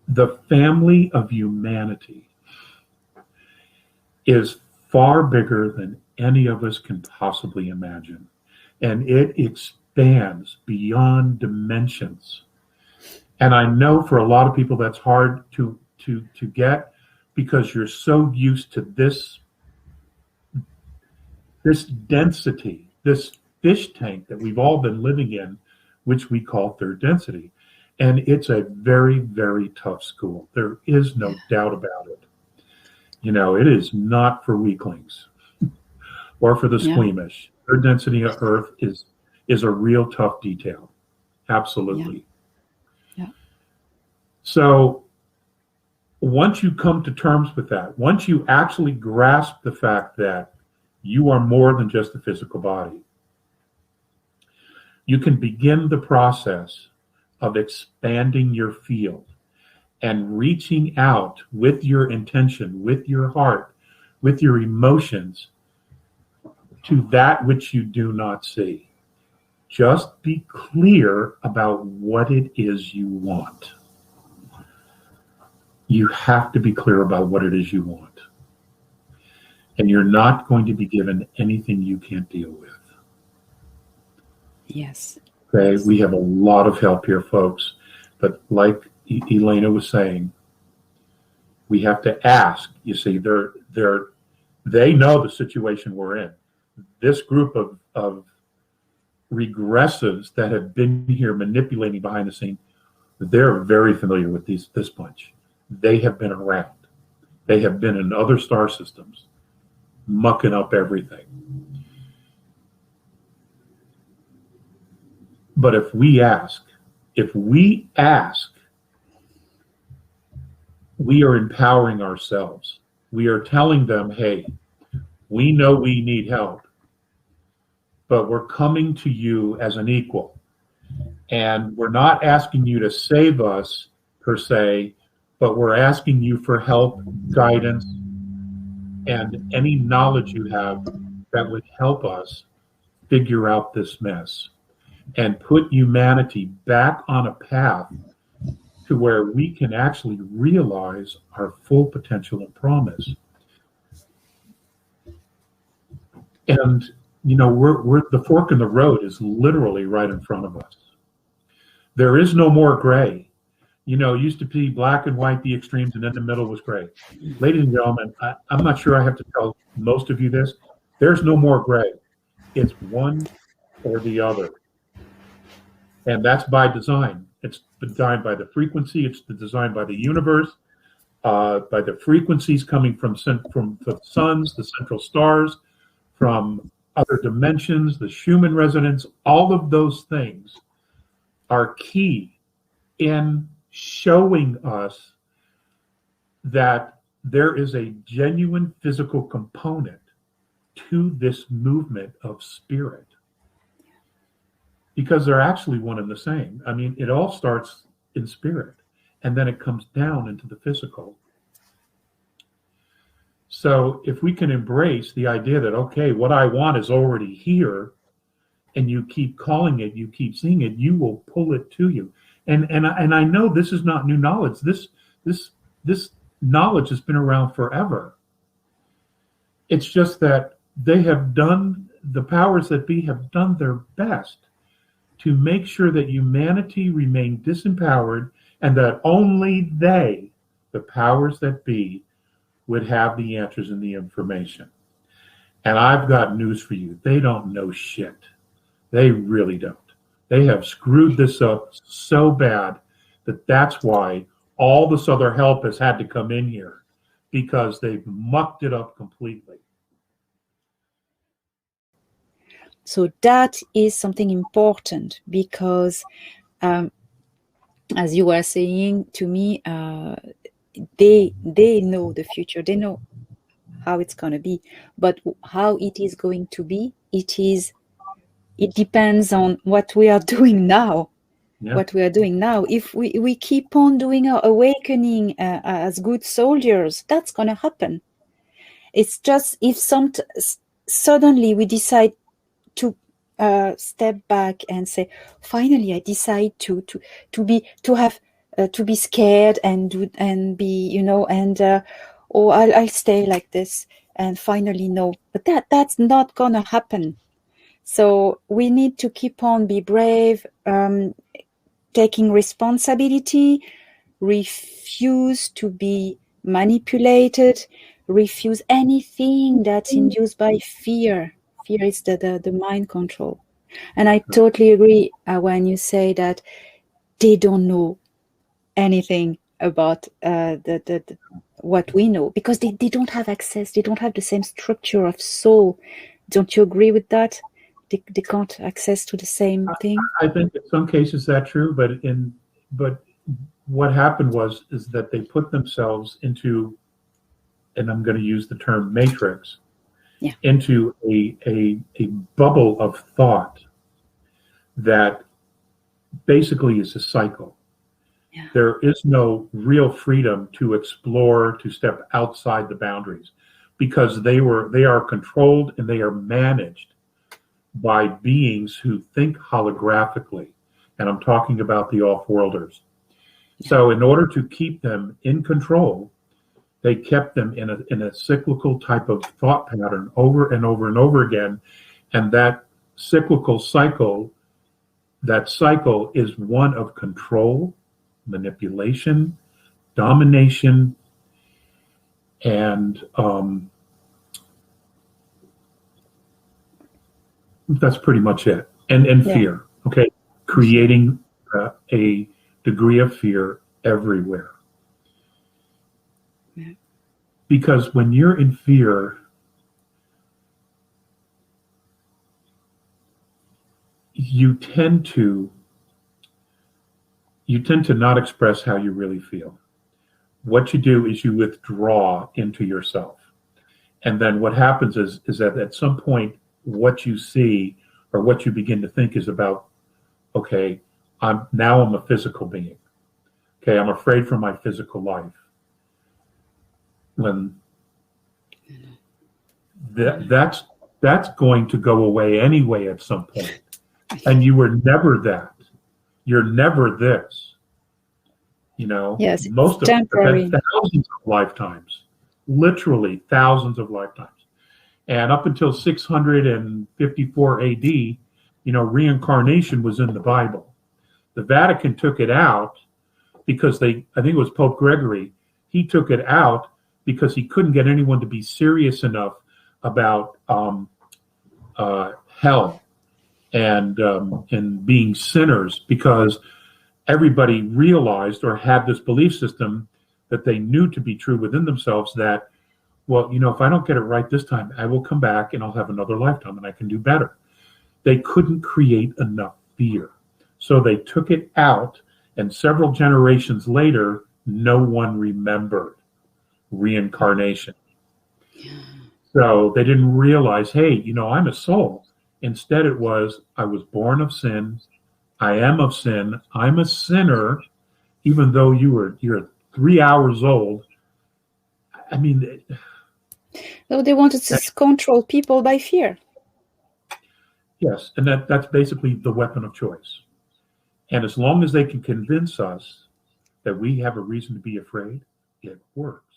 the family of humanity is far bigger than any of us can possibly imagine. And it expands beyond dimensions. And I know for a lot of people that's hard to get, because you're so used to this density, this fish tank that we've all been living in, which we call third density. And it's a very, very tough school. There is no doubt about it. You know, it is not for weaklings or for the squeamish. Third density of Earth is a real tough detail. Absolutely. Yeah. So once you come to terms with that, once you actually grasp the fact that you are more than just the physical body, you can begin the process of expanding your field and reaching out with your intention, with your heart, with your emotions to that which you do not see. Just be clear about what it is you want. You have to be clear about what it is you want. And you're not going to be given anything you can't deal with. Yes. Okay, we have a lot of help here, folks. But like Elena was saying, we have to ask. You see, they know the situation we're in. This group of regressives that have been here manipulating behind the scene, they're very familiar with this bunch. They have been around. They have been in other star systems, mucking up everything. But if we ask, we are empowering ourselves. We are telling them, hey, we know we need help, but we're coming to you as an equal. And we're not asking you to save us, per se, but we're asking you for help, guidance, and any knowledge you have that would help us figure out this mess and put humanity back on a path to where we can actually realize our full potential and promise. And, you know, we're the fork in the road is literally right in front of us. There is no more gray. You know, it used to be black and white, the extremes, and in the middle was gray. Ladies and gentlemen, I'm not sure I have to tell most of you this. There's no more gray. It's one or the other. And that's by design. It's designed by the frequency. It's designed by the universe, by the frequencies coming from the suns, the central stars, from other dimensions, the Schumann resonance. All of those things are key in showing us that there is a genuine physical component to this movement of spirit. Because they're actually one and the same. I mean, it all starts in spirit, and then it comes down into the physical. So if we can embrace the idea that, okay, what I want is already here, and you keep calling it, you keep seeing it, you will pull it to you. And I know this is not new knowledge. This knowledge has been around forever. It's just that the powers that be have done their best to make sure that humanity remain disempowered and that only they, the powers that be, would have the answers and the information. And I've got news for you. They don't know shit. They really don't. They have screwed this up so bad that that's why all this other help has had to come in here, because they've mucked it up completely. So that is something important, because as you were saying to me, they know the future. They know how it's going to be, but how it is going to be, it depends on what we are doing now. Yeah. What we are doing now. If we keep on doing our awakening as good soldiers, that's going to happen. It's just if suddenly we decide to step back and say, finally, I decide to have to be scared and be, you know, and oh, I'll stay like this, and finally no. But that's not gonna happen. So we need to keep on, be brave, taking responsibility, refuse to be manipulated, refuse anything that's induced by fear. Fear is the mind control. And I totally agree when you say that they don't know anything about what we know, because they don't have access, they don't have the same structure of soul. Don't you agree with that? They can't access to the same thing. I think in some cases that's true, but what happened is that they put themselves into, and I'm going to use the term matrix, into a bubble of thought that basically is a cycle. Yeah. There is no real freedom to explore, to step outside the boundaries, because they are controlled and they are managed by beings who think holographically. And I'm talking about the off-worlders. So in order to keep them in control, they kept them in a cyclical type of thought pattern over and over and over again. And that cyclical cycle, that cycle is one of control, manipulation, domination, and that's pretty much it. And fear, okay? Creating a degree of fear everywhere. Yeah. Because when you're in fear, you tend to not express how you really feel. What you do is you withdraw into yourself. And then what happens is that at some point, what you see or what you begin to think is about, okay, I'm a physical being. Okay, I'm afraid for my physical life. When that's going to go away anyway at some point. And you were never that. You're never this. You know, yes, most of us have had thousands of lifetimes, literally thousands of lifetimes. And up until 654 AD, you know, reincarnation was in the Bible. The Vatican took it out because I think it was Pope Gregory, he took it out because he couldn't get anyone to be serious enough about hell and being sinners, because everybody realized or had this belief system that they knew to be true within themselves that, well, you know, if I don't get it right this time, I will come back and I'll have another lifetime and I can do better. They couldn't create enough fear. So they took it out, and several generations later, no one remembered reincarnation. So they didn't realize, hey, you know, I'm a soul. Instead it was, I was born of sin, I am of sin, I'm a sinner, even though you're 3 hours old. I mean, so they wanted to control people by fear. Yes, and that's basically the weapon of choice. And as long as they can convince us that we have a reason to be afraid, it works.